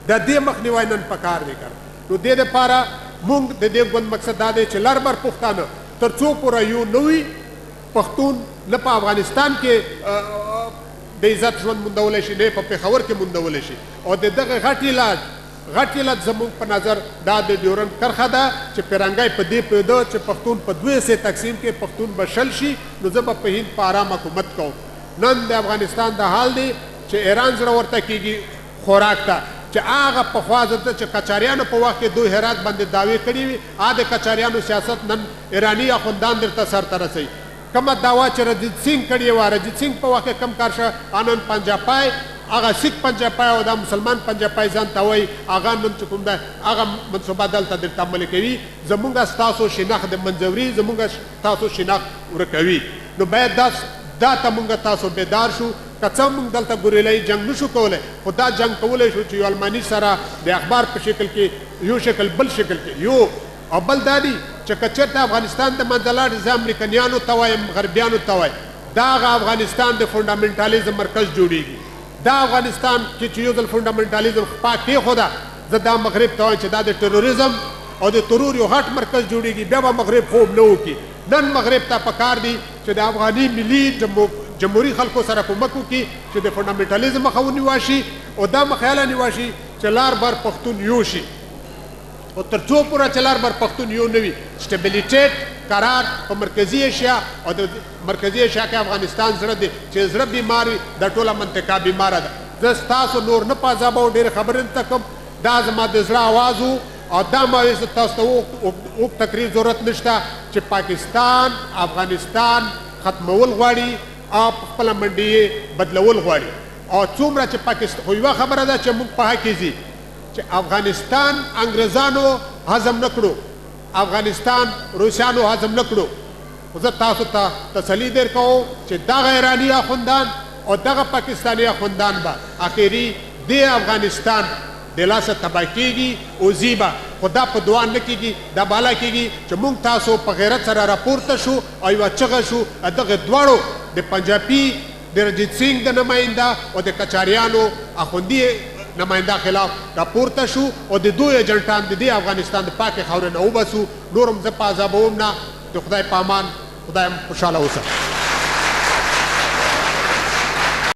د دې مخنیوی نن پکار دی کړ. نو دې دپاره موږ د دې ګوند مقصد دا دی چې لر بر پښتانه تر څو پوره یو نه وي پښتون نه په افغانستان کې د عزت ژوند موندولی شي نه په پېښور کې موندولی شي. او د دغه غټ علت زموږ په نظر دا د ډیورنډ کرښه ده چې پیرنګی په دې پوهېده چې پښتون په 2 حصې تقسیم کې پښتون به شل شي نو زه به په هند په ارام حکومت کوم. نن د افغانستان د حال دی چې ایران زړه ورته کېږي خوراک ته چې هغه پخوا ځته چې قاچاریانو په وخت کې دوی هرات باندې دعوې کړې وي د قاچاریانو سیاست نن ایراني اخوندان درته سرته رسوي. کومه دعوا چې رنجیت سینګ کړې وه رنجیت سینګ په وخت کې کم کار شه نن پنجاپای هغه سیک پنجاپای او دا مسلمان پنجاپای ځان ته وایي هغه نن چې کوم ده هغه منصوبه دلته درته عملي کوي. زمونږ ستاسو شناخت د منځوري زمونږ ستاسو شناخت ورکوي. نو باید دا ته مونږ تاسو بیدار شو. که څه مونږ دلته ګوریلایي جنګ نشو کولی خو دا جنګ کولی شو چې یو الماني سره د اخبار په شکل کې یو شکل بل شکل کې یو او بل دا دی چې که چېرته افغانستان د منځه لاړ زه امریکنیانو ته وایم غربیانو ته وایم دا هغه افغانستان د فونډامنټالیزم مرکز جوړیږي. دا افغانستان کې چې یو ځل فونډامنټالیزم خپا کېښوده زه دا مغرب ته وایم چې دا د ټروریزم او د ترور یو غټ مرکز جوړیږي بیا به مغرب خوب نه وکړي. نن مغرب ته پکار دی چې د افغاني ملي جمهوري خلکو سره کومک وکړي چې د فونډامنټالیزم مخه ونیول شي او دا مخیاله نیول شي چې لار بر پښتون یو شي. او تر څو پوره چې لار بر پښتون یو نه وي سټیبلیټیټ قرار په مرکزي ایشیا او د مرکزي ایشیا کې افغانستان زړه دی چې زړه بیمار وي دا ټوله منطقه بیماره ده. زه ستاسو نور نه پازابه ډېرې خبرې نه کوم دا زما د زړه آواز و او دا ما ویل تاسو ته اوږد تقریر ضرورت نشته چې پاکستان افغانستان ختمول غواړي او په خپله منډې یې بدلول غواړي. او څومره چې پاکستان خو یوه خبره ده چې موږ په حق کې ځي چې افغانستان انګریزانو هضم نه کړو افغانستان روسیانو هضم نه کړو. خو زه تاسو ته تسلي در کوم چې دغه ایراني اخوندان او دغه پاکستاني اخوندان به اخري د افغانستان د لاسه تباه کېږي او ځي به. خو دا په دعا نه کېږي دا بالا کېږي چې موږ تاسو په غیرت سره راپورته شو او یوه چغه شو دغه دواړو د پنجابي د رنجیت سینګ د نماینده او د کچاریانو اخوندي نماینده خلاف راپورته شو او د دوی ایجنټان د دې افغانستان د پاکې خاورې نه وباسو. نور هم زه په عذابوم نه د خدای په امان خدای خوشحاله اوسه.